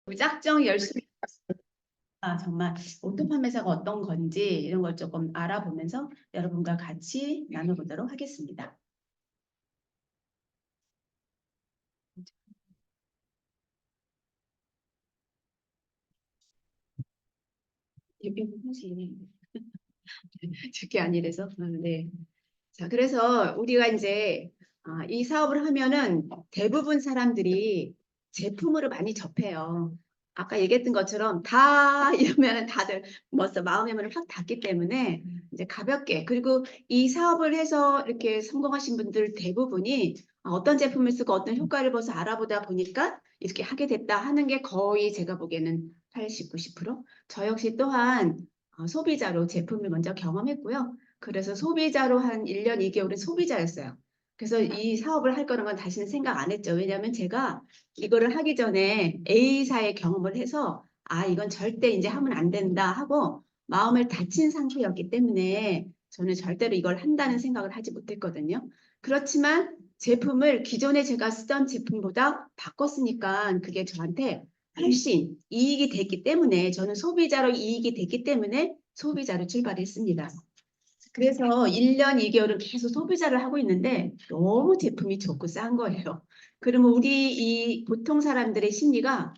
무작정 열심히 정말 오토 판매사가 어떤 건지 이런 걸 조금 알아보면서 여러분과 같이 나눠보도록 하겠습니다. 이게 혹시 제게 아니라서 네. 자, 그래서 우리가 이제 이 사업을 하면은 대부분 사람들이 제품으로 많이 접해요. 아까 얘기했던 것처럼 다 이러면은 다들 벌써 마음의 문을 확 닫기 때문에 이제 가볍게 그리고 이 사업을 해서 이렇게 성공하신 분들 대부분이 어떤 제품을 쓰고 어떤 효과를 벌써 알아보다 보니까 이렇게 하게 됐다 하는 게 거의 제가 보기에는 80, 90%. 저 역시 또한 소비자로 제품을 먼저 경험했고요. 그래서 소비자로 한 1년 2개월은 소비자였어요. 그래서 이 사업을 할 거는 건 다시는 생각 안 했죠. 왜냐하면 제가 이거를 하기 전에 A사의 경험을 해서 이건 절대 이제 하면 안 된다 하고 마음을 다친 상태였기 때문에 저는 절대로 이걸 한다는 생각을 하지 못했거든요. 그렇지만 제품을 기존에 제가 쓰던 제품보다 바꿨으니까 그게 저한테 훨씬 이익이 됐기 때문에 저는 소비자로 이익이 됐기 때문에 소비자로 출발했습니다. 그래서 1년 2개월은 계속 소비자를 하고 있는데 너무 제품이 좋고 싼 거예요. 그러면 우리 이 보통 사람들의 심리가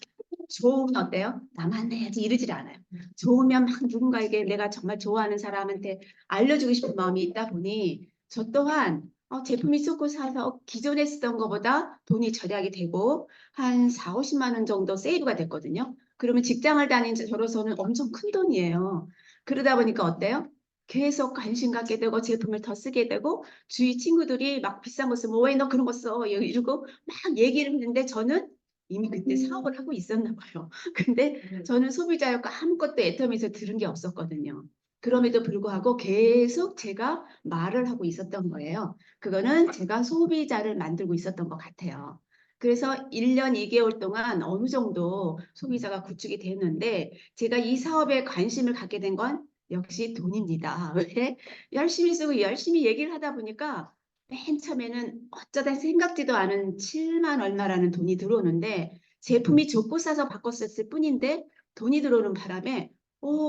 좋으면 어때요? 나만 해야지 이러질 않아요. 좋으면 막 누군가에게 내가 정말 좋아하는 사람한테 알려주고 싶은 마음이 있다 보니 저 또한 제품이 좋고 사서 기존에 쓰던 것보다 돈이 절약이 되고 한 4, 50만 원 정도 세이브가 됐거든요. 그러면 직장을 다닌 저로서는 엄청 큰 돈이에요. 그러다 보니까 어때요? 계속 관심 갖게 되고 제품을 더 쓰게 되고 주위 친구들이 막 비싼 거 쓰면 왜 너 그런 거 써? 이러고 막 얘기를 했는데 저는 이미 그때 사업을 하고 있었나 봐요. 근데 저는 소비자였고 아무것도 애터미에서 들은 게 없었거든요. 그럼에도 불구하고 계속 제가 말을 하고 있었던 거예요. 그거는 제가 소비자를 만들고 있었던 것 같아요. 그래서 1년 2개월 동안 어느 정도 소비자가 구축이 되는데 제가 이 사업에 관심을 갖게 된 건 역시 돈입니다. 왜? 열심히 쓰고 열심히 얘기를 하다 보니까 맨 처음에는 어쩌다 생각지도 않은 7만 얼마라는 돈이 들어오는데 제품이 좋고 싸서 바꿨었을 뿐인데 돈이 들어오는 바람에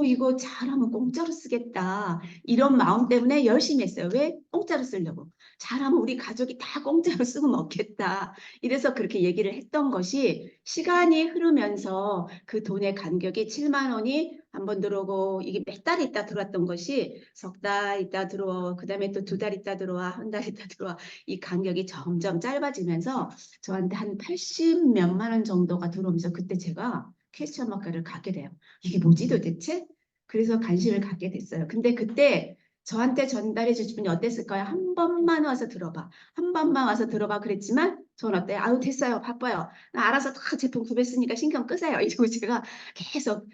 이거 잘하면 공짜로 쓰겠다. 이런 마음 때문에 열심히 했어요. 왜? 공짜로 쓰려고. 잘하면 우리 가족이 다 공짜로 쓰고 먹겠다. 이래서 그렇게 얘기를 했던 것이 시간이 흐르면서 그 돈의 간격이 7만 원이 한 번 들어오고 이게 몇 달 있다 들어왔던 것이 석 달 있다 들어와 그다음에 또 2달 있다 들어와 한 달 있다 들어와 이 간격이 점점 짧아지면서 저한테 한 80 몇만 원 정도가 들어오면서 그때 제가 퀘스천 마크를 갖게 돼요. 이게 뭐지 도대체? 그래서 관심을 갖게 됐어요. 근데 그때 저한테 전달해 주신 분이 어땠을까요? 한 번만 와서 들어봐. 한 번만 와서 들어봐 그랬지만 저는 어때요? 아유 됐어요. 바빠요. 나 알아서 다 제품 구매했으니까 신경 끄세요. 이러고 제가 계속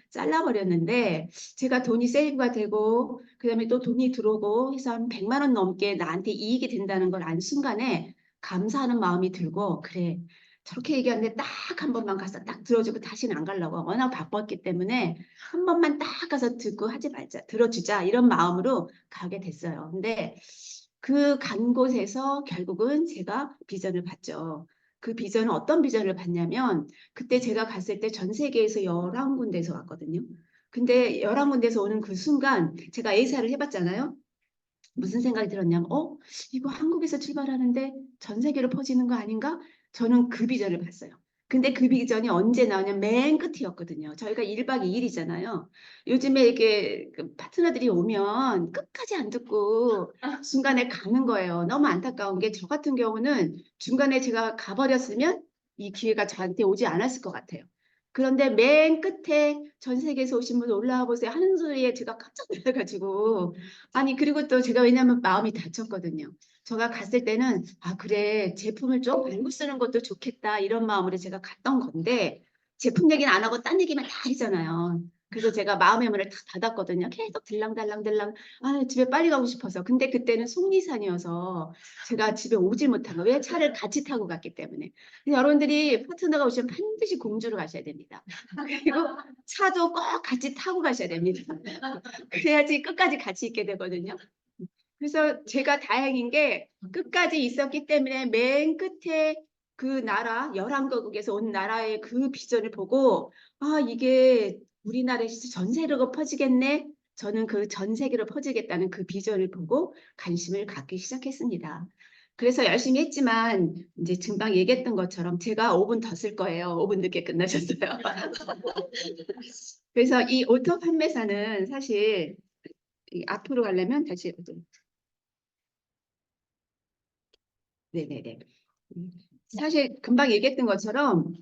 잘라버렸는데 제가 돈이 세이브가 되고 그다음에 또 돈이 들어오고 해서 한 100만 원 넘게 나한테 이익이 된다는 걸 안 순간에 감사하는 마음이 들고 그래 저렇게 얘기하는데 딱 한 번만 가서 딱 들어주고 다시는 안 가려고 워낙 바빴기 때문에 한 번만 딱 가서 듣고 하지 말자 들어주자 이런 마음으로 가게 됐어요. 근데 그 간 곳에서 결국은 제가 비전을 봤죠. 그 비전은 어떤 비전을 봤냐면 그때 제가 갔을 때 전 세계에서 11군데에서 왔거든요. 근데 11군데에서 오는 그 순간 제가 A사를 해봤잖아요. 무슨 생각이 들었냐면 이거 한국에서 출발하는데 전 세계로 퍼지는 거 아닌가? 저는 그 비전을 봤어요. 근데 그 비전이 언제 나오냐면 맨 끝이었거든요. 저희가 1박 2일이잖아요. 요즘에 이게 그 파트너들이 오면 끝까지 안 듣고 중간에 가는 거예요. 너무 안타까운 게 저 같은 경우는 중간에 제가 가버렸으면 이 기회가 저한테 오지 않았을 것 같아요. 그런데 맨 끝에 전 세계에서 오신 분 올라와 보세요 하는 소리에 제가 깜짝 놀라가지고 아니 그리고 또 제가 왜냐면 마음이 다쳤거든요. 제가 갔을 때는 그래 제품을 좀 알고 쓰는 것도 좋겠다 이런 마음으로 제가 갔던 건데 제품 얘기는 안 하고 딴 얘기만 다 하잖아요. 그래서 제가 마음의 문을 다 닫았거든요. 계속 들랑달랑달랑 집에 빨리 가고 싶어서. 근데 그때는 속리산이어서 제가 집에 오질 못한 거예요. 왜? 차를 같이 타고 갔기 때문에. 여러분들이 파트너가 오시면 반드시 공주로 가셔야 됩니다. 그리고 차도 꼭 같이 타고 가셔야 됩니다. 그래야지 끝까지 같이 있게 되거든요. 그래서 제가 다행인 게 끝까지 있었기 때문에 맨 끝에 그 나라 11개국에서 온 나라의 그 비전을 보고 아 이게 우리나라에 전 세계로 퍼지겠네. 저는 그 전 세계로 퍼지겠다는 그 비전을 보고 관심을 갖기 시작했습니다. 그래서 열심히 했지만 이제 금방 얘기했던 것처럼 제가 5분 더 쓸 거예요. 5분 늦게 끝나셨어요. 그래서 이 오토 판매사는 사실 앞으로 가려면 다시 네네네. 사실 금방 얘기했던 것처럼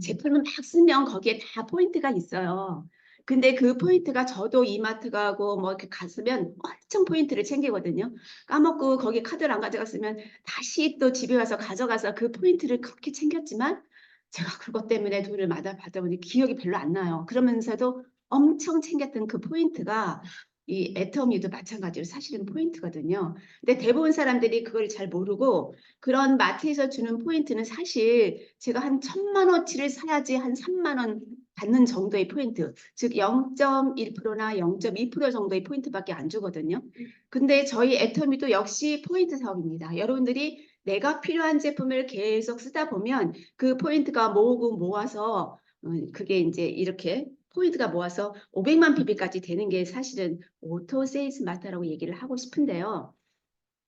제품을 막 쓰면 거기에 다 포인트가 있어요. 근데 그 포인트가 저도 이마트 가고 뭐 이렇게 갔으면 엄청 포인트를 챙기거든요. 까먹고 거기 카드를 안 가져갔으면 다시 또 집에 와서 가져가서 그 포인트를 그렇게 챙겼지만 제가 그것 때문에 돈을 받아 보니 기억이 별로 안 나요. 그러면서도 엄청 챙겼던 그 포인트가 이 애터미도 마찬가지로 사실은 포인트거든요. 근데 대부분 사람들이 그걸 잘 모르고 그런 마트에서 주는 포인트는 사실 제가 한 1,000만 원치를 사야지 한 3만 원 받는 정도의 포인트, 즉 0.1%나 0.2% 정도의 포인트밖에 안 주거든요. 근데 저희 애터미도 역시 포인트 사업입니다. 여러분들이 내가 필요한 제품을 계속 쓰다 보면 그 포인트가 모으고 모아서 그게 이제 이렇게 포인트가 모아서 500만 PB까지 되는 게 사실은 오토 세일스 마트라고 얘기를 하고 싶은데요.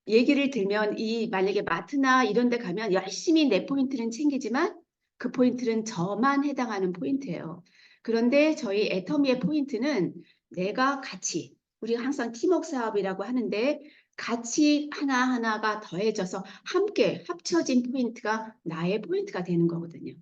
얘기를 들면 이 만약에 마트나 이런 데 가면 열심히 내 포인트는 챙기지만 그 포인트는 저만 해당하는 포인트예요. 그런데 저희 애터미의 포인트는 내가 같이 우리가 항상 팀워크 사업이라고 하는데 같이 하나하나가 더해져서 함께 합쳐진 포인트가 나의 포인트가 되는 거거든요.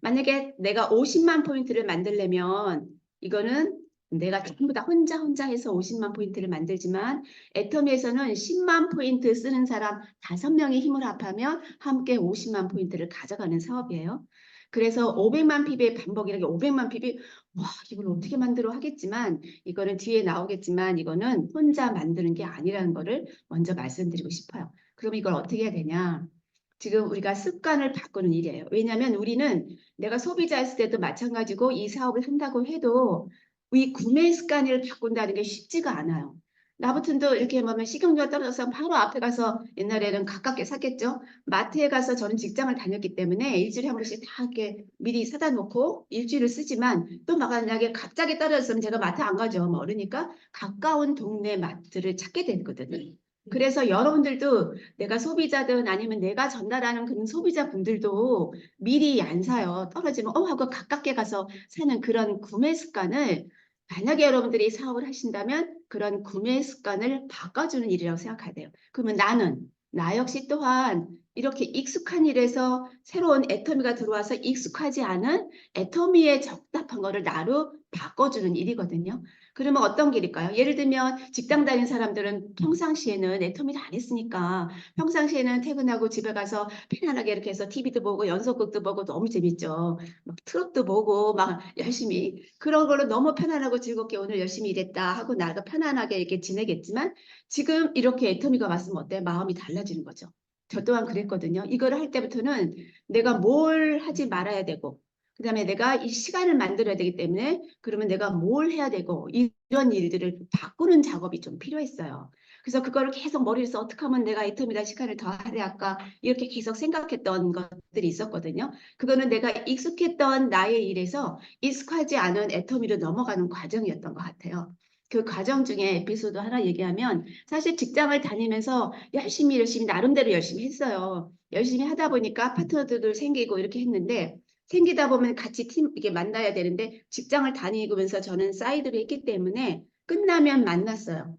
만약에 내가 50만 포인트를 만들려면 이거는 내가 전부 다 혼자 해서 50만 포인트를 만들지만 애터미에서는 10만 포인트 쓰는 사람 5명이 힘을 합하면 함께 50만 포인트를 가져가는 사업이에요. 그래서 500만 PB의 반복이라는 게 500만 PB, 와, 이걸 어떻게 만들어 하겠지만, 이거는 뒤에 나오겠지만, 이거는 혼자 만드는 게 아니라는 거를 먼저 말씀드리고 싶어요. 그럼 이걸 어떻게 해야 되냐? 지금 우리가 습관을 바꾸는 일이에요. 왜냐하면 우리는 내가 소비자였을 때도 마찬가지고 이 사업을 한다고 해도 이 구매 습관을 바꾼다는 게 쉽지가 않아요. 나 같은도 이렇게 보면 식용유가 떨어져서 바로 앞에 가서 옛날에는 가깝게 샀겠죠. 마트에 가서 저는 직장을 다녔기 때문에 일주일에 한 번씩 다 이렇게 미리 사다 놓고 일주일을 쓰지만 또 만약에 갑자기 떨어졌으면 제가 마트 안 가죠. 모르니까 가까운 동네 마트를 찾게 되거든요. 그래서 여러분들도 내가 소비자든 아니면 내가 전달하는 그런 소비자분들도 미리 안 사요. 떨어지면 하고 가깝게 가서 사는 그런 구매 습관을 만약에 여러분들이 사업을 하신다면 그런 구매 습관을 바꿔주는 일이라고 생각해야 돼요. 그러면 나 역시 또한 이렇게 익숙한 일에서 새로운 애터미가 들어와서 익숙하지 않은 애터미에 적답한 거를 나로 바꿔주는 일이거든요. 그러면 어떤 길일까요? 예를 들면 직장 다니는 사람들은 평상시에는 애터미를 안 했으니까 평상시에는 퇴근하고 집에 가서 편안하게 이렇게 해서 TV도 보고 연속극도 보고 너무 재밌죠. 막 트롯도 보고 막 열심히 그런 걸로 너무 편안하고 즐겁게 오늘 열심히 일했다 하고 나가 편안하게 이렇게 지내겠지만 지금 이렇게 애터미가 왔으면 어때? 마음이 달라지는 거죠. 저 또한 그랬거든요. 이거를 할 때부터는 내가 뭘 하지 말아야 되고 그다음에 내가 이 시간을 만들어야 되기 때문에 그러면 내가 뭘 해야 되고 이런 일들을 바꾸는 작업이 좀 필요했어요. 그래서 그거를 계속 머리에서 어떻게 하면 내가 애터미다 시간을 더 할까 이렇게 계속 생각했던 것들이 있었거든요. 그거는 내가 익숙했던 나의 일에서 익숙하지 않은 애터미로 넘어가는 과정이었던 것 같아요. 그 과정 중에 에피소드 하나 얘기하면 사실 직장을 다니면서 열심히 나름대로 열심히 했어요. 열심히 하다 보니까 파트너들도 생기고 이렇게 했는데 생기다 보면 같이 이게 만나야 되는데 직장을 다니면서 저는 사이드를 했기 때문에 끝나면 만났어요.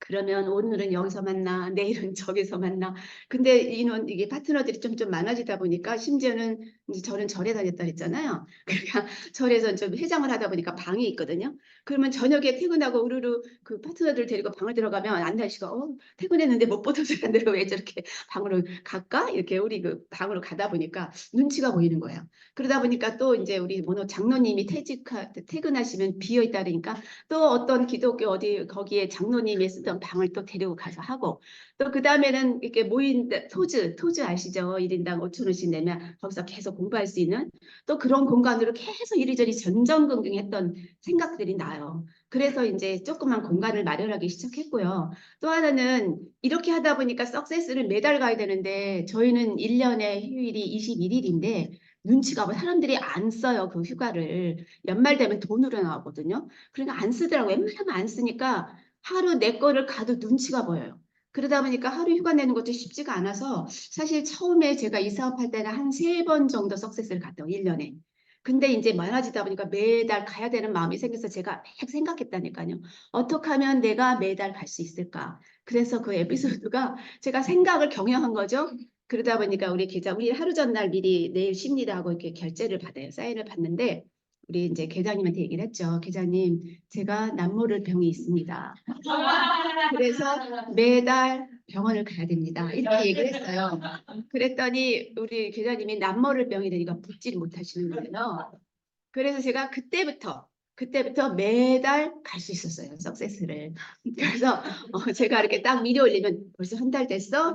그러면 오늘은 여기서 만나, 내일은 저기서 만나. 근데 이게 파트너들이 좀 많아지다 보니까 심지어는 이제 저는 절에 다녔다 그랬잖아요. 그러니까 절에서 좀 회장을 하다 보니까 방이 있거든요. 그러면 저녁에 퇴근하고 우르르 그 파트너들 데리고 방을 들어가면 안달 씨가 퇴근했는데 못 보던 사람들 왜 저렇게 방으로 갈까? 이렇게 우리 그 방으로 가다 보니까 눈치가 보이는 거예요. 그러다 보니까 또 이제 우리 장로님이 퇴근하시면 비어 있다 그러니까 또 어떤 기독교 어디 거기에 장로님이 쓰던 방을 또 데리고 가서 하고 또 그 다음에는 이렇게 모인 토즈 아시죠? 1인당 5천 원씩 내면 거기서 계속 공부할 수 있는 또 그런 공간으로 계속 이리저리 전전긍긍했던 생각들이 나요. 그래서 이제 조그만 공간을 마련하기 시작했고요. 또 하나는 이렇게 하다 보니까 석세스를 매달 가야 되는데 저희는 1년에 휴일이 21일인데 눈치가 뭐 사람들이 안 써요. 그 휴가를. 연말 되면 돈으로 나오거든요. 그러니까 안 쓰더라고요. 웬만하면 안 쓰니까 하루 내 거를 가도 눈치가 보여요. 그러다 보니까 하루 휴가 내는 것도 쉽지가 않아서 사실 처음에 제가 이 사업할 때는 한 3번 정도 석세스를 갔다 1년에. 근데 이제 많아지다 보니까 매달 가야 되는 마음이 생겨서 제가 막 생각했다니까요. 어떻게 하면 내가 매달 갈 수 있을까? 그래서 그 에피소드가 제가 생각을 경영한 거죠. 그러다 보니까 우리 계장, 우리 하루 전날 미리 내일 쉽니다 하고 이렇게 결제를 받아요. 사인을 받는데 우리 이제 계장님한테 얘기를 했죠. 계장님, 제가 남모를 병이 있습니다. 그래서 매달 병원을 가야 됩니다. 이렇게 얘기를 했어요. 그랬더니 우리 계장님이 남모를 병이 되니까 붙지를 못하시는 거예요. 그래서 제가 그때부터 매달 갈 수 있었어요. 석세스를. 그래서 제가 이렇게 딱 미리 올리면 벌써 한 달 됐어?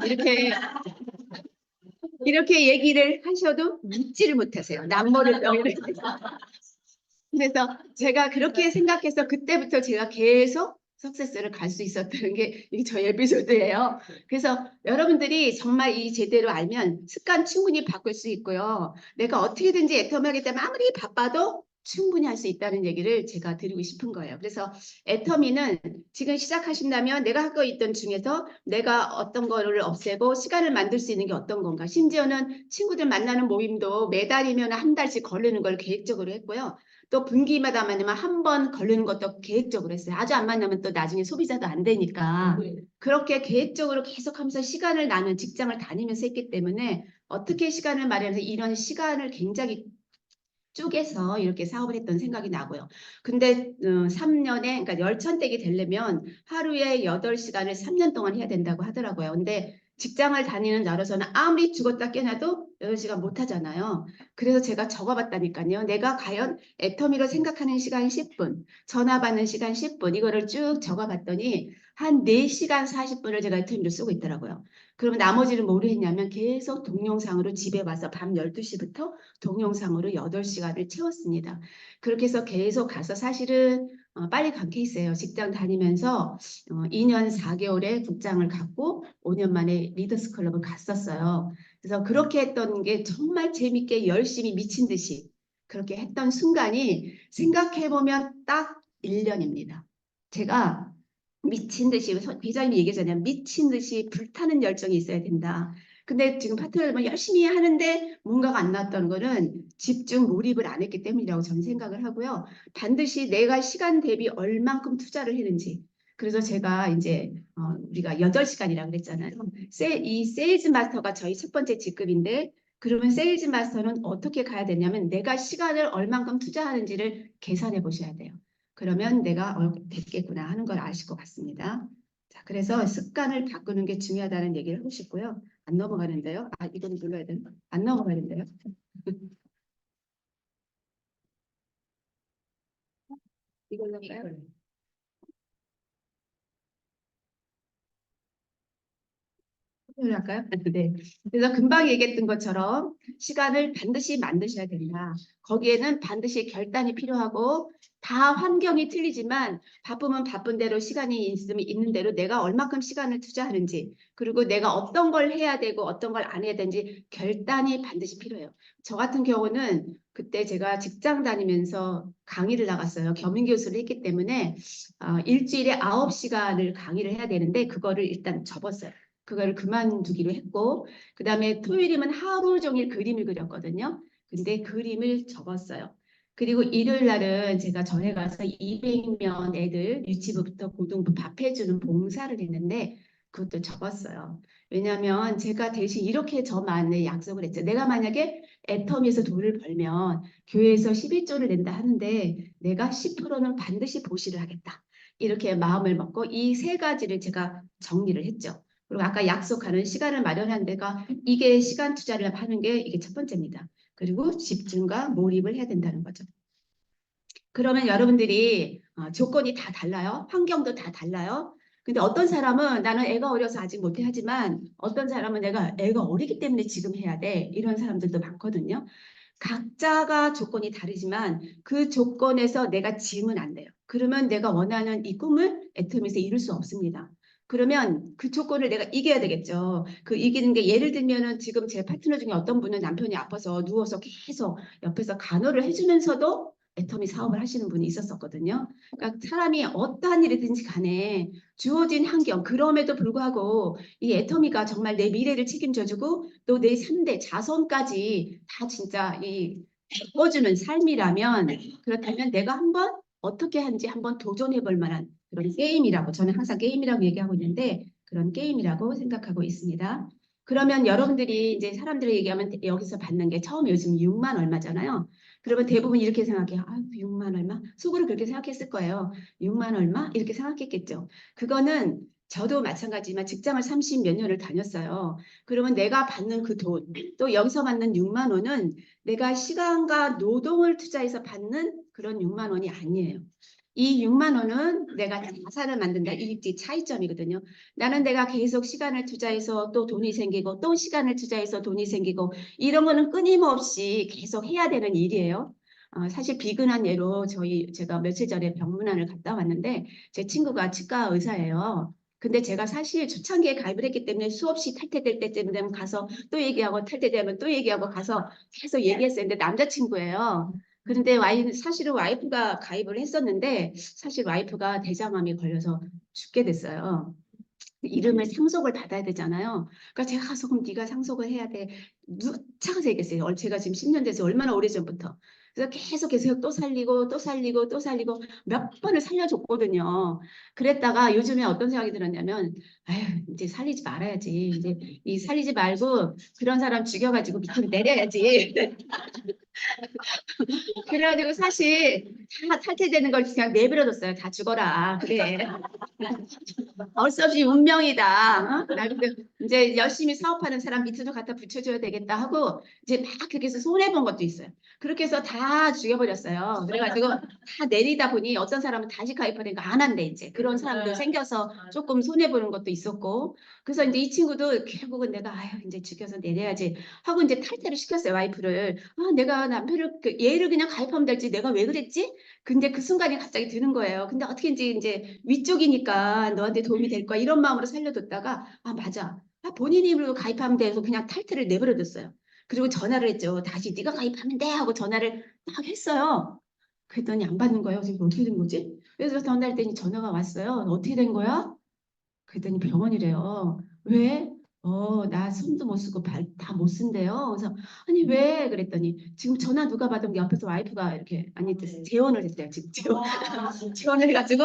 이렇게 얘기를 하셔도 믿지를 못하세요. 남모를 병이를 해서. 그래서 제가 그렇게 생각해서 그때부터 제가 계속 석세스를 갈 수 있었다는 게 이게 저의 에피소드예요. 그래서 여러분들이 정말 이 제대로 알면 습관 충분히 바꿀 수 있고요. 내가 어떻게든지 애터미하기 때문에 아무리 바빠도 충분히 할 수 있다는 얘기를 제가 드리고 싶은 거예요. 그래서 애터미는 지금 시작하신다면 내가 하고 있던 중에서 내가 어떤 거를 없애고 시간을 만들 수 있는 게 어떤 건가. 심지어는 친구들 만나는 모임도 매달이면 한 달씩 걸리는 걸 계획적으로 했고요. 또 분기마다 만나면 한 번 걸리는 것도 계획적으로 했어요. 아주 안 만나면 또 나중에 소비자도 안 되니까. 그렇게 계획적으로 계속하면서 시간을 나는 직장을 다니면서 했기 때문에 어떻게 시간을 마련해서 이런 시간을 굉장히 쪼개서 이렇게 사업을 했던 생각이 나고요. 근데 3년에 그러니까 열천댁이 되려면 하루에 8시간을 3년 동안 해야 된다고 하더라고요. 근데 직장을 다니는 나로서는 아무리 죽었다 깨어나도 8시간 못 하잖아요. 그래서 제가 적어봤다니까요. 내가 과연 애터미로 생각하는 시간 10분, 전화 받는 시간 10분 이거를 쭉 적어봤더니 한 4시간 40분을 제가 애터미로 쓰고 있더라고요. 그러면 나머지는 뭐를 했냐면 계속 동영상으로 집에 와서 밤 12시부터 동영상으로 8시간을 채웠습니다. 그렇게 해서 계속 가서 사실은 빨리 간 케이스예요. 직장 다니면서 2년 4개월에 국장을 갖고 5년 만에 리더스 클럽을 갔었어요. 그래서 그렇게 했던 게 정말 재밌게 열심히 미친 듯이 그렇게 했던 순간이 생각해보면 딱 1년입니다. 제가 미친 듯이 회장님이 얘기하잖아요. 미친 듯이 불타는 열정이 있어야 된다. 근데 지금 파트너를 열심히 하는데 뭔가가 안 나왔다는 거는 집중 몰입을 안 했기 때문이라고 저는 생각을 하고요. 반드시 내가 시간 대비 얼만큼 투자를 했는지. 그래서 제가 이제 우리가 8시간이라고 그랬잖아요. 이 세일즈 마스터가 저희 첫 번째 직급인데 그러면 세일즈 마스터는 어떻게 가야 되냐면 내가 시간을 얼만큼 투자하는지를 계산해 보셔야 돼요. 그러면 내가 됐겠구나 하는 걸 아실 것 같습니다. 자, 그래서 습관을 바꾸는 게 중요하다는 얘기를 하고 싶고요. 안 넘어가는데요. 아, 이건 눌러야 되나? 안 넘어가는데요. 이걸로인가요? 할까요? 네. 그래서 금방 얘기했던 것처럼 시간을 반드시 만드셔야 된다. 거기에는 반드시 결단이 필요하고 다 환경이 틀리지만 바쁘면 바쁜 대로 시간이 있으면 있는 대로 내가 얼마큼 시간을 투자하는지 그리고 내가 어떤 걸 해야 되고 어떤 걸 안 해야 되는지 결단이 반드시 필요해요. 저 같은 경우는 그때 제가 직장 다니면서 강의를 나갔어요. 겸임 교수를 했기 때문에 일주일에 9시간을 강의를 해야 되는데 그거를 일단 접었어요. 그거를 그만두기로 했고 그다음에 토요일이면 하루 종일 그림을 그렸거든요. 근데 그림을 접었어요. 그리고 일요일 날은 제가 전에 가서 200명 애들 유치부부터 고등부 밥 해주는 봉사를 했는데 그것도 접었어요. 왜냐하면 제가 대신 이렇게 저만의 약속을 했죠. 내가 만약에 애터미에서 돈을 벌면 교회에서 11조를 낸다 하는데 내가 10%는 반드시 보시를 하겠다. 이렇게 마음을 먹고 이 세 가지를 제가 정리를 했죠. 그리고 아까 약속하는 시간을 마련한 데가 이게 시간 투자를 하는 게 이게 첫 번째입니다. 그리고 집중과 몰입을 해야 된다는 거죠. 그러면 여러분들이 조건이 다 달라요. 환경도 다 달라요. 근데 어떤 사람은 나는 애가 어려서 아직 못해 하지만 어떤 사람은 내가 애가 어리기 때문에 지금 해야 돼. 이런 사람들도 많거든요. 각자가 조건이 다르지만 그 조건에서 내가 지면 안 돼요. 그러면 내가 원하는 이 꿈을 애터미에서 이룰 수 없습니다. 그러면 그 조건을 내가 이겨야 되겠죠. 그 이기는 게 예를 들면은 지금 제 파트너 중에 어떤 분은 남편이 아파서 누워서 계속 옆에서 간호를 해주면서도 애터미 사업을 하시는 분이 있었었거든요. 그러니까 사람이 어떠한 일이든지 간에 주어진 환경, 그럼에도 불구하고 이 애터미가 정말 내 미래를 책임져주고 또 내 3대 자손까지 다 진짜 이 바꿔주는 삶이라면 그렇다면 내가 한번 어떻게 하는지 한번 도전해 볼 만한 그런 게임이라고 저는 항상 게임이라고 얘기하고 있는데 그런 게임이라고 생각하고 있습니다. 그러면 여러분들이 이제 사람들이 얘기하면 여기서 받는 게 처음 요즘 6만 얼마잖아요. 그러면 대부분 이렇게 생각해요. 아, 6만 얼마? 속으로 그렇게 생각했을 거예요. 6만 얼마? 이렇게 생각했겠죠. 그거는 저도 마찬가지지만 직장을 30 몇 년을 다녔어요. 그러면 내가 받는 그 돈, 또 여기서 받는 6만 원은 내가 시간과 노동을 투자해서 받는 그런 6만 원이 아니에요. 이 6만 원은 내가 자산을 만든다. 일지 차이점이거든요. 나는 내가 계속 시간을 투자해서 또 돈이 생기고 또 시간을 투자해서 돈이 생기고 이런 거는 끊임없이 계속 해야 되는 일이에요. 사실 비근한 예로 제가 며칠 전에 병문안을 갔다 왔는데 제 친구가 치과 의사예요. 근데 제가 사실 초창기에 가입을 했기 때문에 수없이 탈퇴될 때쯤 되면 가서 또 얘기하고 탈퇴되면 또 얘기하고 가서 계속 얘기했어요. 근데 남자친구예요. 그런데 사실은 와이프가 가입을 했었는데 사실 와이프가 대장암이 걸려서 죽게 됐어요. 이름을 상속을 받아야 되잖아요. 그러니까 제가 가서 그럼 네가 상속을 해야 돼. 차가 얘기했어요. 제가 지금 10년 돼서 얼마나 오래전부터. 그래서 계속 또 살리고 또 살리고 또 살리고 몇 번을 살려줬거든요. 그랬다가 요즘에 어떤 생각이 들었냐면 아휴 이제 살리지 말아야지. 이제 이 살리지 말고 그런 사람 죽여가지고 밑으로 내려야지. 그래가지고 사실 다 탈퇴되는 걸 그냥 내버려뒀어요. 다 죽어라. 그래. 어쩔 수 없이 운명이다. 나 근데 이제 열심히 사업하는 사람 밑으로 갖다 붙여줘야 되겠다 하고 이제 막 그렇게 해서 손해본 것도 있어요. 그렇게 해서 다 죽여버렸어요. 그래가지고 다 내리다 보니 어떤 사람은 다시 가입하니까 안 한대 이제 그런 사람도 생겨서 조금 손해보는 것도 있었고 그래서 이제 이 친구도 결국은 내가 아유 이제 죽여서 내려야지 하고 이제 탈퇴를 시켰어요 와이프를. 내가 남편을 얘를 그냥 가입하면 될지 내가 왜 그랬지? 근데 그 순간에 갑자기 드는 거예요. 근데 어떻게인지 이제 위쪽이니까 너한테 도움이 될 거야. 이런 마음으로 살려뒀다가 맞아. 본인 힘으로 가입하면 돼서 그냥 탈퇴를 내버려뒀어요. 그리고 전화를 했죠. 다시 네가 가입하면 돼 하고 전화를 딱 했어요. 그랬더니 안 받는 거예요. 그래서 어떻게 된 거지? 그래서 전화할 때니 전화가 왔어요. 어떻게 된 거야? 그랬더니 병원이래요. 왜? 나 손도 못 쓰고 발 다 못 쓴대요. 그래서 아니 왜? 그랬더니 지금 전화 누가 받은 게 옆에서 와이프가 이렇게 아니 재혼을 했대요. 지금 재혼을 해가지고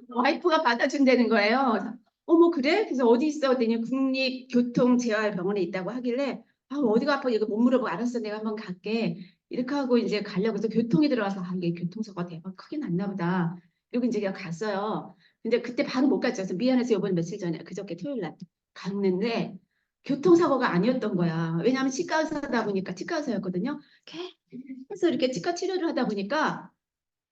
와이프가 받아준다는 거예요. 그래서, 어머 그래? 그래서 어디 있어? 그랬더니 국립교통재활병원에 있다고 하길래 어디가 아파? 이거 못 물어보고 알았어 내가 한번 갈게. 이렇게 하고 이제 가려고 해서 교통이 들어가서 이게 교통사고가 대박 크게 났나 보다. 그리고 이제 제가 갔어요. 근데 그때 바로 못 갔죠. 그래서 미안해서 이번 며칠 전에 그저께 토요일 날 갔는데 교통사고가 아니었던 거야. 왜냐하면 치과 의사다 보니까 치과 의사였거든요. 계속 이렇게 치과 치료를 하다 보니까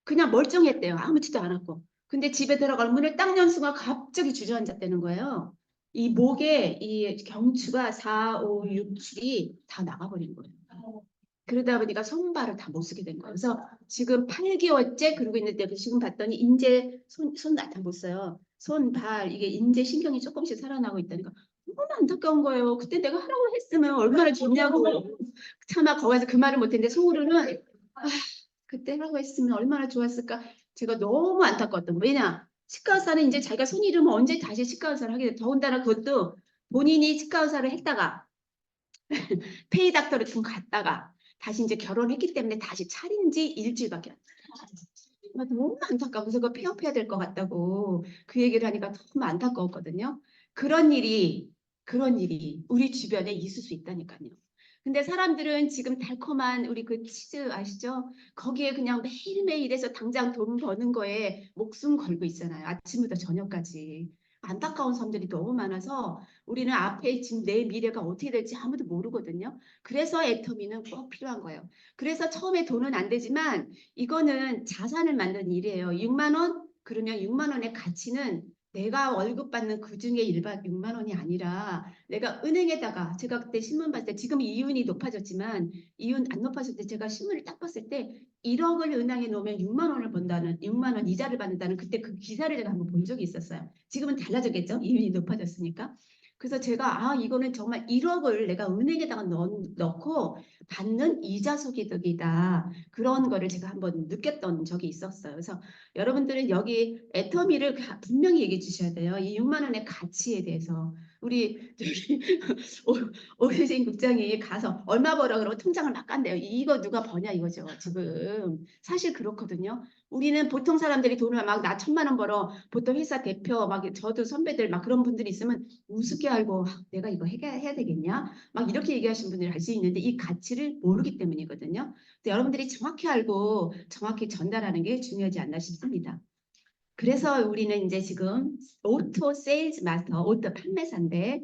그냥 멀쩡했대요. 아무렇지도 않았고. 근데 집에 들어갈 문을 딱 연 순간 갑자기 주저앉았다는 거예요. 이 목에 이 경추가 4, 5, 6, 7이 다 나가버린 거예요. 그러다 보니까 손발을 다 못 쓰게 된 거예요. 그래서 지금 8개월째 그러고 있는데 지금 봤더니 인제 손 다 못 써요. 손, 발 이게 인제 신경이 조금씩 살아나고 있다니까 너무 안타까운 거예요. 그때 내가 하라고 했으면 얼마나 좋냐고. 차마 거기서 그 말을 못했는데 속으로는 그때 하라고 했으면 얼마나 좋았을까. 제가 너무 안타까웠던 거예요. 왜냐 치과 의사는 이제 자기가 손 잃으면 언제 다시 치과 의사를 하게 돼. 더군다나 그것도 본인이 치과 의사를 했다가 페이 닥터를 좀 갔다가 다시 이제 결혼했기 때문에 다시 차린 지 일주일밖에 안 돼요. 너무 안타까워. 그래서 그거 폐업해야 될 것 같다고 그 얘기를 하니까 너무 안타까웠거든요. 그런 일이 우리 주변에 있을 수 있다니까요. 근데 사람들은 지금 달콤한 우리 그 치즈 아시죠? 거기에 그냥 매일매일 해서 당장 돈 버는 거에 목숨 걸고 있잖아요. 아침부터 저녁까지. 안타까운 사람들이 너무 많아서 우리는 앞에 지금 내 미래가 어떻게 될지 아무도 모르거든요. 그래서 애터미는 꼭 필요한 거예요. 그래서 처음에 돈은 안 되지만 이거는 자산을 만드는 일이에요. 6만 원? 그러면 6만 원의 가치는 내가 월급 받는 그 중에 일반 6만 원이 아니라 내가 은행에다가 제가 그때 신문 봤을 때 지금 이윤이 높아졌지만 이윤 안 높아졌을 때 제가 신문을 딱 봤을 때 1억을 은행에 놓으면 6만 원을 번다는 6만 원 이자를 받는다는 그때 그 기사를 제가 한번 본 적이 있었어요. 지금은 달라졌겠죠? 이윤이 높아졌으니까. 그래서 제가 이거는 정말 1억을 내가 은행에다가 넣고 받는 이자 소득이다. 그런 거를 제가 한번 느꼈던 적이 있었어요. 그래서 여러분들은 여기 애터미를 분명히 얘기해 주셔야 돼요. 이 6만 원의 가치에 대해서. 우리 저기 오세진 국장이 가서 얼마 벌어 그러고 통장을 막 깐대요. 이거 누가 버냐 이거죠. 지금 사실 그렇거든요. 우리는 보통 사람들이 돈을 막 나 1,000만 원 벌어 보통 회사 대표 막 저도 선배들 막 그런 분들이 있으면 우습게 알고 내가 이거 해야 되겠냐 막 이렇게 얘기하시는 분들이 알 수 있는데 이 가치를 모르기 때문이거든요. 여러분들이 정확히 알고 정확히 전달하는 게 중요하지 않나 싶습니다. 그래서 우리는 이제 지금 오토 세일즈 마스터, 오토 판매사인데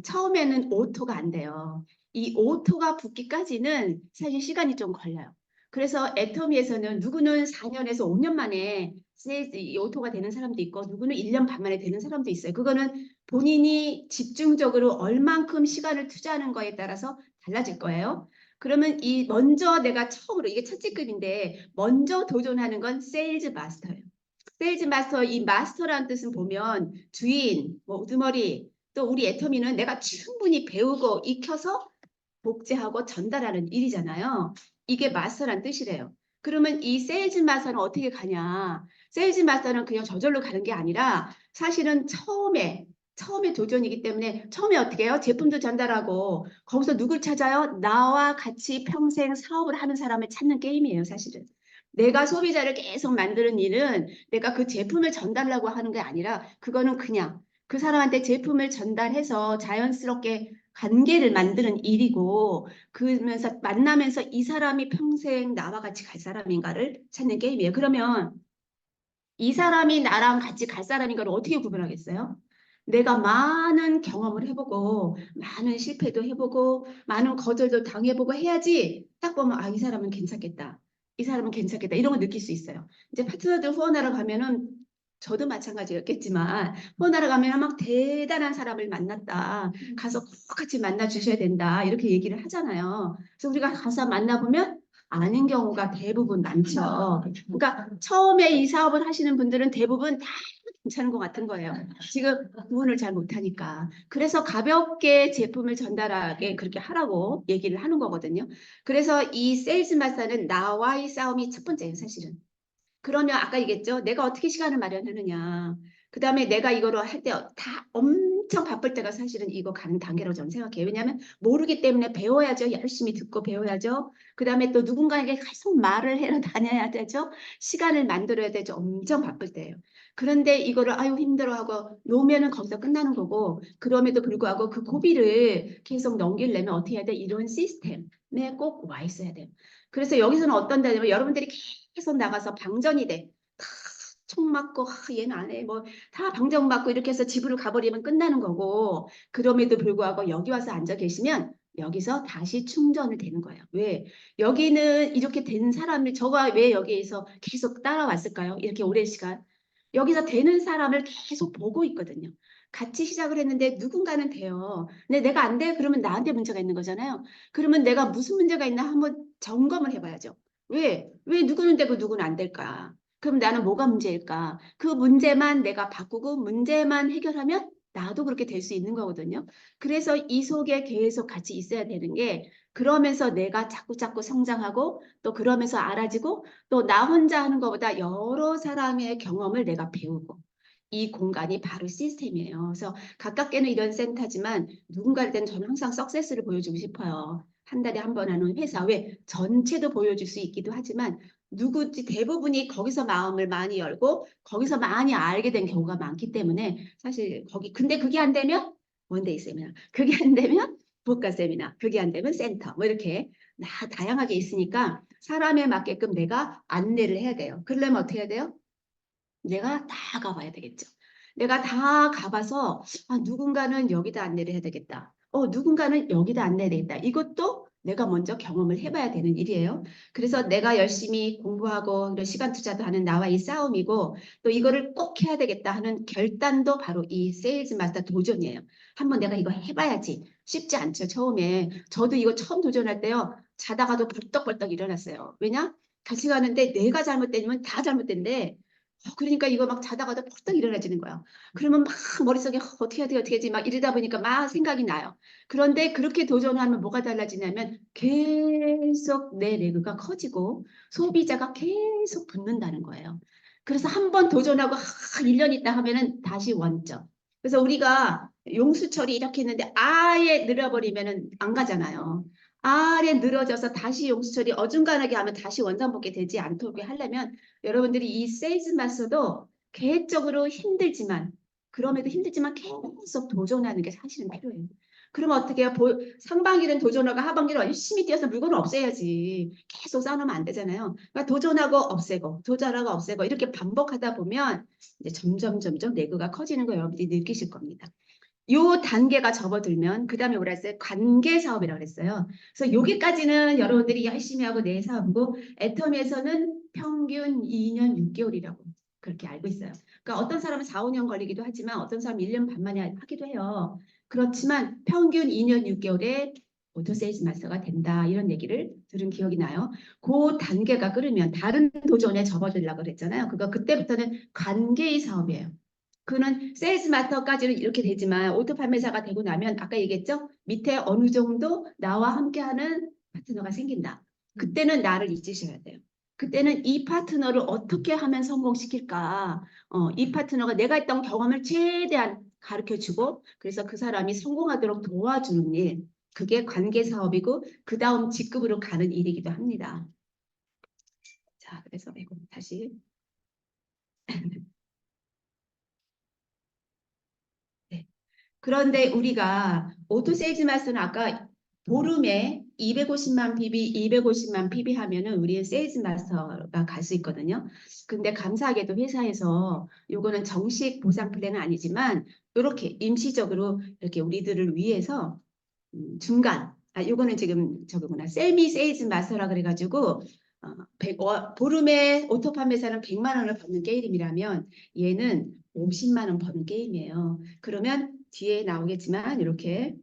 처음에는 오토가 안 돼요. 이 오토가 붙기까지는 사실 시간이 좀 걸려요. 그래서 애터미에서는 누구는 4년에서 5년 만에 세일즈 이 오토가 되는 사람도 있고 누구는 1년 반 만에 되는 사람도 있어요. 그거는 본인이 집중적으로 얼만큼 시간을 투자하는 거에 따라서 달라질 거예요. 그러면 이 먼저 내가 처음으로 이게 첫째급인데 먼저 도전하는 건 세일즈 마스터예요. 세일즈 마스터 이 마스터라는 뜻은 보면 주인, 뭐 우두머리 또 우리 애터미는 내가 충분히 배우고 익혀서 복제하고 전달하는 일이잖아요. 이게 마스터란 뜻이래요. 그러면 이 세일즈 마스터는 어떻게 가냐? 세일즈 마스터는 그냥 저절로 가는 게 아니라 사실은 처음에 도전이기 때문에 처음에 어떻게 해요? 제품도 전달하고 거기서 누굴 찾아요? 나와 같이 평생 사업을 하는 사람을 찾는 게임이에요, 사실은. 내가 소비자를 계속 만드는 일은 내가 그 제품을 전달하려고 하는 게 아니라 그거는 그냥 그 사람한테 제품을 전달해서 자연스럽게 관계를 만드는 일이고 그러면서 만나면서 이 사람이 평생 나와 같이 갈 사람인가를 찾는 게임이에요. 그러면 이 사람이 나랑 같이 갈 사람인가를 어떻게 구분하겠어요? 내가 많은 경험을 해보고 많은 실패도 해보고 많은 거절도 당해보고 해야지 딱 보면 이 사람은 괜찮겠다. 이 사람은 괜찮겠다. 이런 걸 느낄 수 있어요. 이제 파트너들 후원하러 가면은 저도 마찬가지였겠지만 후원하러 가면 막 대단한 사람을 만났다. 가서 꼭 같이 만나 주셔야 된다. 이렇게 얘기를 하잖아요. 그래서 우리가 가서 만나보면 아닌 경우가 대부분 많죠. 그러니까 처음에 이 사업을 하시는 분들은 대부분 다 괜찮은 것 같은 거예요. 지금 구분을 잘 못하니까. 그래서 가볍게 제품을 전달하게 그렇게 하라고 얘기를 하는 거거든요. 그래서 이 세일즈 마스터는 나와의 싸움이 첫 번째예요, 사실은. 그러면 아까 얘기했죠. 내가 어떻게 시간을 마련하느냐. 그 다음에 내가 이거를 할 때 다 엄청 바쁠 때가 사실은 이거 가는 단계라고 저는 생각해요. 왜냐하면 모르기 때문에 배워야죠. 열심히 듣고 배워야죠. 그 다음에 또 누군가에게 계속 말을 해러 다녀야 되죠. 시간을 만들어야 되죠. 엄청 바쁠 때예요. 그런데 이거를 아유 힘들어하고 놓으면은 거기서 끝나는 거고 그럼에도 불구하고 그 고비를 계속 넘기려면 어떻게 해야 돼? 이런 시스템에 꼭 와 있어야 돼요. 그래서 여기서는 어떤 데냐면 여러분들이 계속 나가서 방전이 돼. 다 총 맞고 얘는 안 해. 뭐 다 방정 맞고 이렇게 해서 집으로 가버리면 끝나는 거고 그럼에도 불구하고 여기 와서 앉아 계시면 여기서 다시 충전을 되는 거예요. 왜? 여기는 이렇게 된 사람을 저가 왜 여기에서 계속 따라왔을까요? 이렇게 오랜 시간. 여기서 되는 사람을 계속 보고 있거든요. 같이 시작을 했는데 누군가는 돼요. 근데 내가 안 돼? 그러면 나한테 문제가 있는 거잖아요. 그러면 내가 무슨 문제가 있나 한번 점검을 해봐야죠. 왜? 왜 누구는 되고 누구는 안 될까? 그럼 나는 뭐가 문제일까? 그 문제만 내가 바꾸고 문제만 해결하면 나도 그렇게 될 수 있는 거거든요. 그래서 이 속에 계속 같이 있어야 되는 게 그러면서 내가 자꾸 성장하고 또 그러면서 알아지고 또 나 혼자 하는 것보다 여러 사람의 경험을 내가 배우고 이 공간이 바로 시스템이에요. 그래서 가깝게는 이런 센터지만 누군가일 때는 저는 항상 석세스를 보여주고 싶어요. 한 달에 한 번 하는 회사 왜 전체도 보여줄 수 있기도 하지만 누구지 대부분이 거기서 마음을 많이 열고 거기서 많이 알게 된 경우가 많기 때문에 사실 거기 근데 그게 안 되면 원데이 세미나 그게 안 되면 복가 세미나 그게 안 되면 센터 뭐 이렇게 다양하게 있으니까 사람에 맞게끔 내가 안내를 해야 돼요. 그러려면 어떻게 해야 돼요? 내가 다 가봐야 되겠죠. 내가 다 가봐서 누군가는 여기다 안내를 해야 되겠다. 누군가는 여기다 안내해야 되겠다. 이것도 내가 먼저 경험을 해봐야 되는 일이에요. 그래서 내가 열심히 공부하고 그런 시간 투자도 하는 나와의 싸움이고 또 이거를 꼭 해야 되겠다 하는 결단도 바로 이 세일즈 마스터 도전이에요. 한번 내가 이거 해봐야지. 쉽지 않죠. 처음에. 저도 이거 처음 도전할 때요. 자다가도 벌떡벌떡 일어났어요. 왜냐? 같이 가는데 내가 잘못되면 다 잘못된데 그러니까 이거 막 자다가도 벌떡 일어나지는 거야. 그러면 막 머릿속에 어떻게 해야 돼, 어떻게 하지 막 이러다 보니까 막 생각이 나요. 그런데 그렇게 도전하면 뭐가 달라지냐면 계속 내 레그가 커지고 소비자가 계속 붙는다는 거예요. 그래서 한 번 도전하고 1년 있다 하면은 다시 원점. 그래서 우리가 용수철이 이렇게 했는데 아예 늘어버리면은 안 가잖아요. 아예 늘어져서 다시 용수철이 어중간하게 하면 다시 원상복귀 되지 않도록 하려면 여러분들이 이 세일즈 마스터도 계획적으로 힘들지만 그럼에도 힘들지만 계속 도전하는 게 사실은 필요해요. 그러면 어떻게 해요? 상반기는 도전하고 하반기는 열심히 뛰어서 물건을 없애야지. 계속 쌓아놓으면 안 되잖아요. 그러니까 도전하고 없애고 도전하고 없애고 이렇게 반복하다 보면 이제 점점 내구가 커지는 거 여러분들이 느끼실 겁니다. 요 단계가 접어들면 그 다음에 뭐라 했어요? 관계 사업이라고 그랬어요. 그래서 여기까지는 여러분들이 열심히 하고 내 사업이고 애터미에서는 평균 2년 6개월이라고 그렇게 알고 있어요. 그러니까 어떤 사람은 4, 5년 걸리기도 하지만 어떤 사람은 1년 반 만에 하기도 해요. 그렇지만 평균 2년 6개월에 오토 세일즈 마스터가 된다 이런 얘기를 들은 기억이 나요. 그 단계가 끓으면 다른 도전에 접어들려고 그랬잖아요. 그때부터는 관계의 사업이에요. 그는 세일즈 마스터까지는 이렇게 되지만 오토 판매사가 되고 나면 아까 얘기했죠? 밑에 어느 정도 나와 함께하는 파트너가 생긴다. 그때는 나를 잊으셔야 돼요. 그때는 이 파트너를 어떻게 하면 성공시킬까? 이 파트너가 내가 했던 경험을 최대한 가르쳐주고 그래서 그 사람이 성공하도록 도와주는 일. 그게 관계 사업이고 그 다음 직급으로 가는 일이기도 합니다. 자, 그래서 이거 다시 네. 그런데 우리가 오토 세일즈 마스터는 아까 보름에 250만 PB, 250만 PB 하면은 우리의 세일즈 마스터가 갈 수 있거든요. 근데 감사하게도 회사에서 요거는 정식 보상 플랜은 아니지만 이렇게 임시적으로 이렇게 우리들을 위해서 중간 요거는 지금 저거구나 세미 세일즈 마스터라 그래가지고 보름에 오토 판매사는 100만 원을 버는 게임이라면 얘는 50만 원 버는 게임이에요. 그러면 뒤에 나오겠지만 이렇게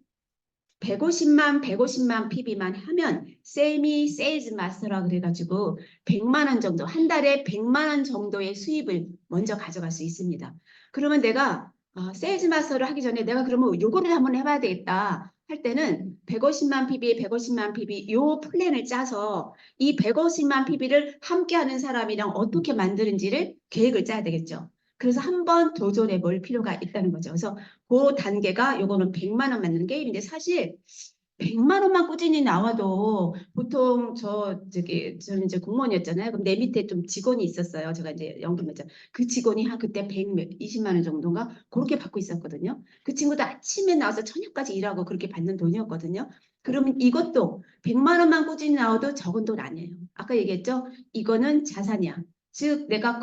150만 PB만 하면 세미 세일즈 마스터라 그래가지고 100만 원 정도 한 달에 100만 원 정도의 수입을 먼저 가져갈 수 있습니다. 그러면 내가 세일즈 마스터를 하기 전에 내가 그러면 요거를 한번 해봐야 되겠다 할 때는 150만 PB, 150만 PB 요 플랜을 짜서 이 150만 PB를 함께하는 사람이랑 어떻게 만드는지를 계획을 짜야 되겠죠. 그래서 한번 도전해 볼 필요가 있다는 거죠. 그래서 그 단계가 요거는 100만 원 맞는 게임인데 사실 100만 원만 꾸준히 나와도 보통 저는 이제 공무원이었잖아요. 그럼 내 밑에 좀 직원이 있었어요. 제가 이제 연금했죠. 그 직원이 한 그때 120만 원 정도인가 그렇게 받고 있었거든요. 그 친구도 아침에 나와서 저녁까지 일하고 그렇게 받는 돈이었거든요. 그러면 이것도 100만 원만 꾸준히 나와도 적은 돈 아니에요. 아까 얘기했죠? 이거는 자산이야. 즉 내가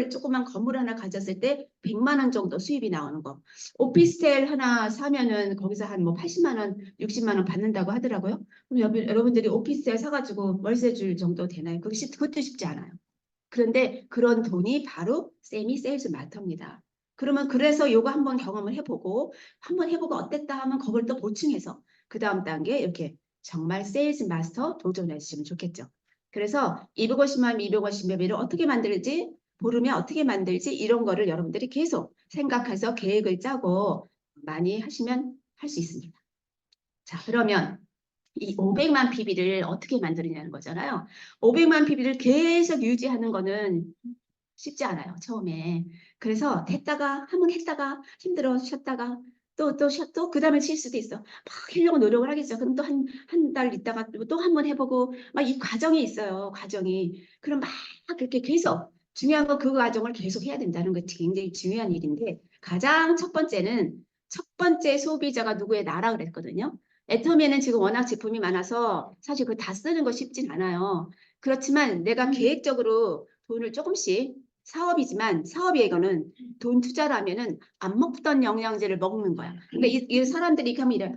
조그만 건물 하나 가졌을 때 100만 원 정도 수입이 나오는 거. 오피스텔 하나 사면은 거기서 한 뭐 80만 원, 60만 원 받는다고 하더라고요. 그럼 여러분들이 오피스텔 사가지고 월세 줄 정도 되나요? 그것도 쉽지 않아요. 그런데 그런 돈이 바로 세미 세일즈 마터입니다. 그러면 그래서 요거 한번 경험을 해보고 한번 해보고 어땠다 하면 그걸 또 보충해서 그 다음 단계 이렇게 정말 세일즈 마스터 도전해 주시면 좋겠죠. 그래서 250만, 250매매를 어떻게 만들지? 보름에 어떻게 만들지? 이런 거를 여러분들이 계속 생각해서 계획을 짜고 많이 하시면 할 수 있습니다. 자, 그러면 이 500만 PB를 어떻게 만드느냐는 거잖아요. 500만 PB를 계속 유지하는 거는 쉽지 않아요, 처음에. 그래서 했다가, 한번 했다가, 힘들어, 쉬었다가, 또, 그 다음에 쉴 수도 있어. 막 하려고 노력을 하겠죠. 그럼 또 한 달 있다가 또 한 번 해보고, 막 이 과정이 있어요, 과정이. 그럼 막 그렇게 계속, 중요한 건 그 과정을 계속 해야 된다는 것이 굉장히 중요한 일인데, 가장 첫 번째는, 첫 번째 소비자가 누구의 나라 그랬거든요. 애터미에는 지금 워낙 제품이 많아서 사실 그거 다 쓰는 거 쉽진 않아요. 그렇지만 내가 계획적으로 돈을 조금씩 사업이지만 사업이 이거는 돈 투자를 하면은 안 먹던 영양제를 먹는 거야. 근데 이 사람들이 이렇게 하면 이래.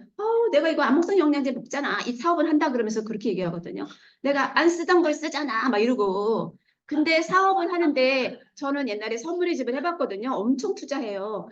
내가 이거 안 먹던 영양제 먹잖아. 이 사업을 한다 그러면서 그렇게 얘기하거든요. 내가 안 쓰던 걸 쓰잖아. 막 이러고. 근데 사업을 하는데 저는 옛날에 선물의 집을 해봤거든요. 엄청 투자해요.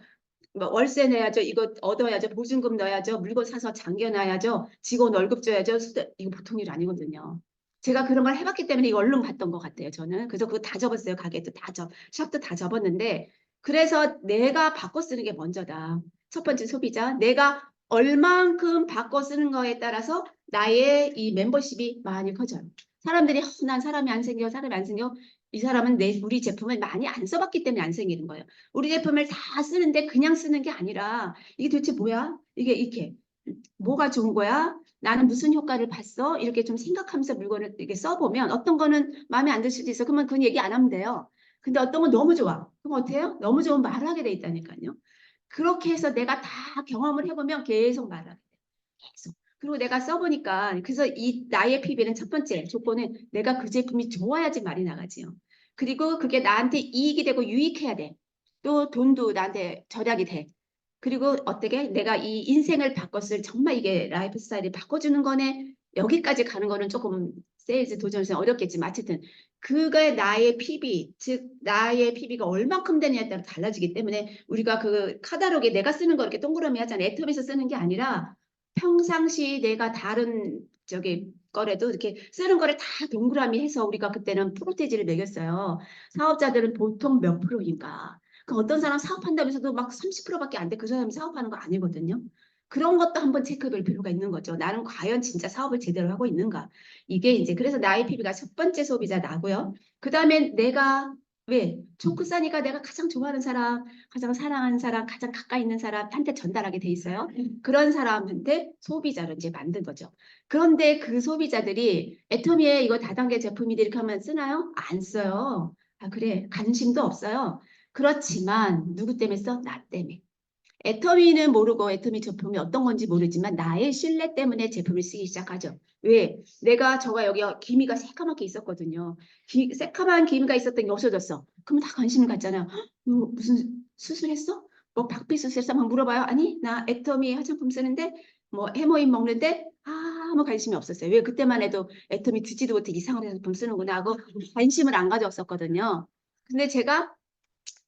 뭐 월세 내야죠. 이거 얻어야죠. 보증금 넣어야죠. 물건 사서 잠겨놔야죠. 직원 월급 줘야죠. 이거 보통 일 아니거든요. 제가 그런 걸 해봤기 때문에 이거 얼른 봤던 것 같아요. 저는. 그래서 그거 다 접었어요. 가게도 다 샵도 다 접었는데 그래서 내가 바꿔 쓰는 게 먼저다. 첫 번째 소비자. 내가 얼만큼 바꿔 쓰는 거에 따라서 나의 이 멤버십이 많이 커져요. 사람들이 난 사람이 안 생겨. 사람이 안 생겨. 이 사람은 우리 제품을 많이 안 써봤기 때문에 안 생기는 거예요. 우리 제품을 다 쓰는데 그냥 쓰는 게 아니라 이게 도대체 뭐야? 이게 이렇게 뭐가 좋은 거야? 나는 무슨 효과를 봤어? 이렇게 좀 생각하면서 물건을 이렇게 써보면 어떤 거는 마음에 안 들 수도 있어. 그러면 그건 얘기 안 하면 돼요. 근데 어떤 건 너무 좋아. 그럼 어떻게 해요? 너무 좋으면 말을 하게 돼 있다니까요. 그렇게 해서 내가 다 경험을 해보면 계속 말을 하게 돼. 계속. 그리고 내가 써보니까 그래서 이 나의 PB는 첫 번째 조건은 내가 그 제품이 좋아야지 말이 나가지요. 그리고 그게 나한테 이익이 되고 유익해야 돼. 또 돈도 나한테 절약이 돼. 그리고 어떻게 내가 이 인생을 바꿨을 정말 이게 라이프 스타일을 바꿔주는 거네. 여기까지 가는 거는 조금 세일즈 도전에서 어렵겠지만 어쨌든 그게 나의 PB 즉 나의 PB가 얼만큼 되냐에 따라 달라지기 때문에 우리가 그 카다록에 내가 쓰는 거 이렇게 동그라미 하잖아요. 애텀에서 쓰는 게 아니라 평상시 내가 다른 저기 거래도 이렇게 쓰는 거를 다 동그라미 해서 우리가 그때는 프로테이지를 매겼어요. 사업자들은 보통 몇 프로인가? 그 어떤 사람 사업한다면서도 막 30%밖에 안 돼. 그 사람이 사업하는 거 아니거든요. 그런 것도 한번 체크해 볼 필요가 있는 거죠. 나는 과연 진짜 사업을 제대로 하고 있는가? 이게 이제 그래서 나의 PB가 첫 번째 소비자 나고요. 그 다음에 내가 왜? 좋고 싸니까 내가 가장 좋아하는 사람, 가장 사랑하는 사람, 가장 가까이 있는 사람한테 전달하게 돼 있어요. 그런 사람한테 소비자를 이제 만든 거죠. 그런데 그 소비자들이 애터미에 이거 다단계 제품이 이렇게 하면 쓰나요? 안 써요. 아, 그래. 관심도 없어요. 그렇지만 누구 때문에 써? 나 때문에. 애터미는 모르고 애터미 제품이 어떤 건지 모르지만 나의 신뢰 때문에 제품을 쓰기 시작하죠. 왜? 내가 저가 여기 기미가 새까맣게 있었거든요. 새까만 기미가 있었던 게 없어졌어. 그럼 다 관심을 갖잖아요. 헉, 너 무슨 수술했어? 뭐 박피 수술했어? 막 물어봐요. 아니 나 애터미 화장품 쓰는데 뭐 해모인 먹는데 아무 관심이 없었어요. 왜? 그때만 해도 애터미 듣지도 못해 이상한 제품 쓰는구나 하고 관심을 안 가졌었거든요. 근데 제가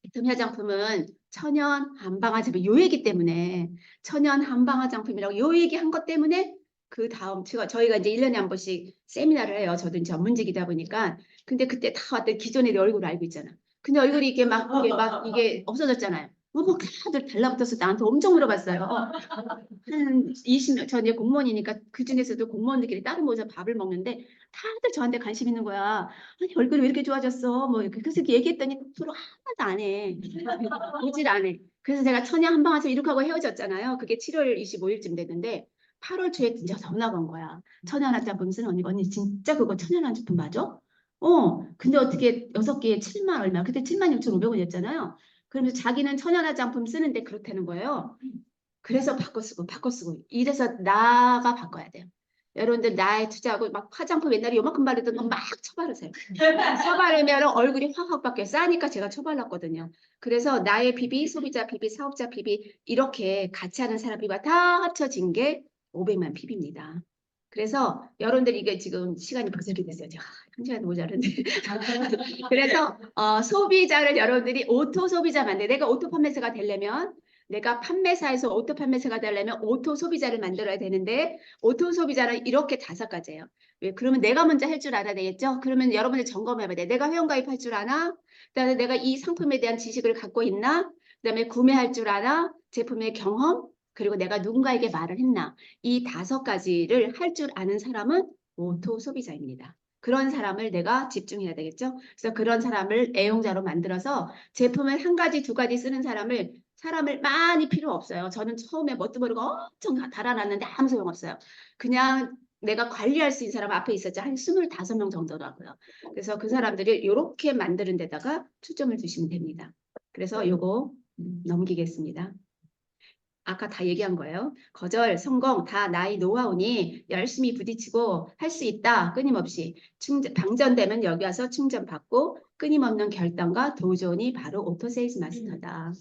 애터미 화장품은 천연 한방 화장품 요 얘기 때문에 천연 한방 화장품이라고 요 얘기 한 것 때문에 그 다음 저희가 이제 1년에 한 번씩 세미나를 해요. 저도 전문직이다 보니까. 근데 그때 다 왔던 기존에 내 얼굴을 알고 있잖아. 근데 얼굴이 이게 없어졌잖아요. 뭐 다들 달라붙어서 나한테 엄청 물어봤어요. 한 20년 전 이제 공무원이니까 그 중에서도 공무원들끼리 다른 곳에서 밥을 먹는데 다들 저한테 관심 있는 거야. 아니 얼굴이 왜 이렇게 좋아졌어? 뭐 이렇게 그래서 얘기했더니 서로 하나도 안 해. 보질 안 해. 그래서 제가 천연 한방에서 이렇게 하고 헤어졌잖아요. 그게 7월 25일쯤 됐는데 8월 초에 진짜 전화가 온 거야. 천연 화장품 쓰는 언니 진짜 그거 천연 화장품 맞아? 근데 어떻게 6개에 7만 얼마? 그때 7만 6,500원이었잖아요. 그러면서 자기는 천연 화장품 쓰는데 그렇다는 거예요. 그래서 바꿔 쓰고 이래서 나가 바꿔야 돼요. 여러분들 나에 투자하고 막 화장품 옛날에 요만큼 바르던 거 막 쳐바르세요. 쳐바르면 얼굴이 확확 바뀌어요. 싸니까 제가 쳐발랐거든요. 그래서 나의 비비, 소비자 비비, 사업자 비비 이렇게 같이 하는 사람 비비가 다 합쳐진 게 500만 비비입니다. 그래서 여러분들 이게 지금 시간이 벌써 이렇게 됐어요. 제가 한 시간도 모자른데. 그래서 소비자를 여러분들이 오토 소비자 만들. 내가 오토 판매사가 되려면 내가 판매사에서 오토 판매사가 되려면 오토 소비자를 만들어야 되는데 오토 소비자는 이렇게 5가지예요. 왜? 그러면 내가 먼저 할 줄 알아야 되겠죠? 그러면 여러분들 점검해봐야 돼. 내가 회원가입할 줄 아나? 그다음에 내가 이 상품에 대한 지식을 갖고 있나? 그다음에 구매할 줄 아나? 제품의 경험? 그리고 내가 누군가에게 말을 했나? 이 5가지를 할 줄 아는 사람은 오토 소비자입니다. 그런 사람을 내가 집중해야 되겠죠? 그래서 그런 사람을 애용자로 만들어서 제품을 1가지, 2가지 쓰는 사람을 많이 필요 없어요. 저는 처음에 뭣도 모르고 엄청 달아놨는데 아무 소용없어요. 그냥 내가 관리할 수 있는 사람 앞에 있었죠. 한 25명 정도라고요. 그래서 그 사람들이 이렇게 만드는 데다가 초점을 두시면 됩니다. 그래서 요거 넘기겠습니다. 아까 다 얘기한 거예요. 거절, 성공 다 나의 노하우니 열심히 부딪히고 할 수 있다. 끊임없이 방전되면 여기 와서 충전받고 끊임없는 결단과 도전이 바로 오토세일즈 마스터다.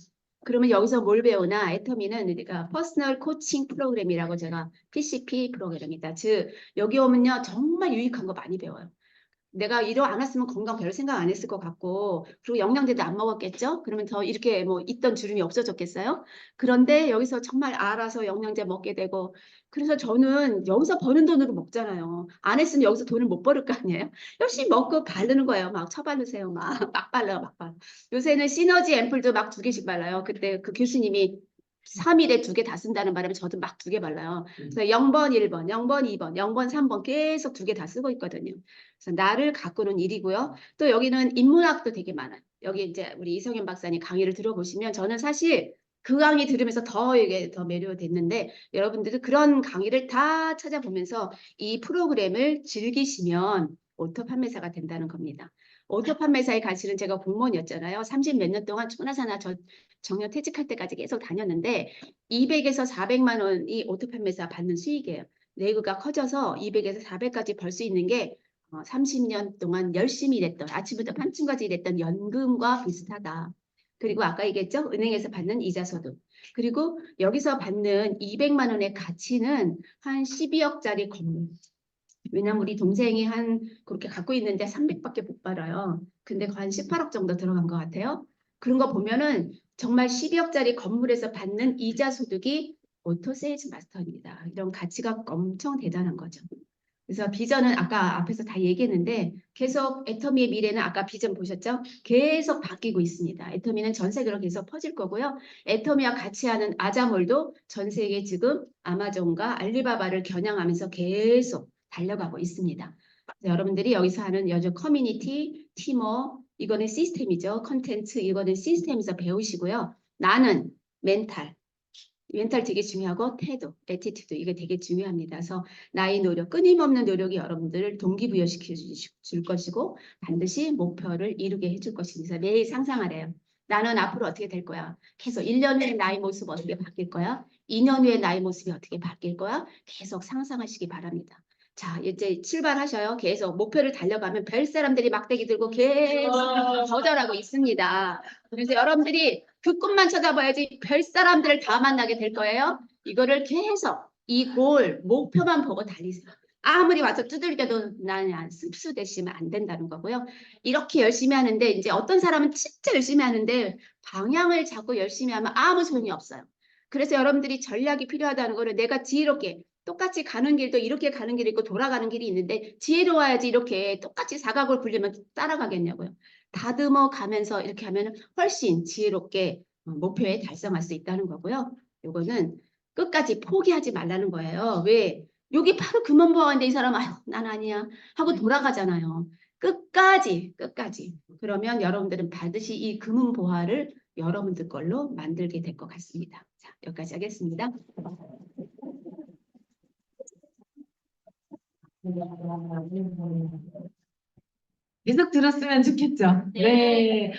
그러면 여기서 뭘 배우나? 애터미는 우리가 퍼스널 코칭 프로그램이라고 제가 PCP 프로그램이다. 즉 여기 오면요 정말 유익한 거 많이 배워요. 내가 이러 안 왔으면 건강 별로 생각 안 했을 것 같고 그리고 영양제도 안 먹었겠죠? 그러면 더 이렇게 뭐 있던 주름이 없어졌겠어요? 그런데 여기서 정말 알아서 영양제 먹게 되고 그래서 저는 여기서 버는 돈으로 먹잖아요. 안 했으면 여기서 돈을 못 벌을 거 아니에요? 열심히 먹고 바르는 거예요. 막 처바르세요. 막, 막 발라요. 막 발라. 요새는 시너지 앰플도 막 2개씩 발라요. 그때 그 교수님이 3일에 2개 다 쓴다는 바람에 저도 막 2개 발라요. 그래서 0번 1번, 0번 2번, 0번 3번 계속 2개 다 쓰고 있거든요. 그래서 나를 가꾸는 일이고요. 또 여기는 인문학도 되게 많아요. 여기 이제 우리 이성현 박사님 강의를 들어보시면 저는 사실 그 강의 들으면서 더 이게 더 매료됐는데 여러분들도 그런 강의를 다 찾아보면서 이 프로그램을 즐기시면 오토 판매사가 된다는 겁니다. 오토 판매사의 가치는 제가 공무원이었잖아요. 30 몇 년 동안 천하사나 정년 퇴직할 때까지 계속 다녔는데 200에서 400만 원이 오토 판매사 받는 수익이에요. 내구가 커져서 200에서 400까지 벌 수 있는 게 30년 동안 열심히 일했던 아침부터 밤중까지 일했던 연금과 비슷하다. 그리고 아까 얘기했죠? 은행에서 받는 이자 소득. 그리고 여기서 받는 200만 원의 가치는 한 12억짜리 건물. 왜냐면 우리 동생이 한 그렇게 갖고 있는데 300밖에 못 벌어요. 근데 한 18억 정도 들어간 것 같아요. 그런 거 보면은 정말 12억짜리 건물에서 받는 이자 소득이 오토 세일즈 마스터입니다. 이런 가치가 엄청 대단한 거죠. 그래서 비전은 아까 앞에서 다 얘기했는데 계속 애터미의 미래는 아까 비전 보셨죠? 계속 바뀌고 있습니다. 애터미는 전 세계로 계속 퍼질 거고요. 애터미와 같이 하는 아자몰도 전 세계 지금 아마존과 알리바바를 겨냥하면서 계속 달려가고 있습니다. 여러분들이 여기서 하는 여주 커뮤니티, 티머, 이거는 시스템이죠. 컨텐츠, 이거는 시스템에서 배우시고요. 나는 멘탈 되게 중요하고 태도, 애티튜드 이게 되게 중요합니다. 그래서 나의 노력, 끊임없는 노력이 여러분들을 동기부여시켜 줄 것이고 반드시 목표를 이루게 해줄 것입니다. 매일 상상하래요. 나는 앞으로 어떻게 될 거야? 계속 1년 후에 나의 모습 어떻게 바뀔 거야? 2년 후에 나의 모습이 어떻게 바뀔 거야? 계속 상상하시기 바랍니다. 자, 이제 출발하셔요. 계속 목표를 달려가면 별 사람들이 막대기 들고 계속 거절하고 있습니다. 그래서 여러분들이 그 꿈만 쳐다봐야지 별 사람들을 다 만나게 될 거예요. 이거를 계속 이 목표만 보고 달리세요. 아무리 와서 두들겨도 나는 습수되시면 안 된다는 거고요. 이렇게 열심히 하는데 이제 어떤 사람은 진짜 열심히 하는데 방향을 잡고 열심히 하면 아무 소용이 없어요. 그래서 여러분들이 전략이 필요하다는 거를 내가 지혜롭게 똑같이 가는 길도 이렇게 가는 길이 있고 돌아가는 길이 있는데 지혜로워야지 이렇게 똑같이 사각을 굴리면 따라가겠냐고요. 다듬어 가면서 이렇게 하면 훨씬 지혜롭게 목표에 달성할 수 있다는 거고요. 요거는 끝까지 포기하지 말라는 거예요. 왜? 여기 바로 금원보화인데 이 사람 아유 난 아니야 하고 돌아가잖아요. 끝까지 그러면 여러분들은 반드시 이 금은보화를 여러분들 걸로 만들게 될 것 같습니다. 자, 여기까지 하겠습니다. 계속 들었으면 좋겠죠. 네.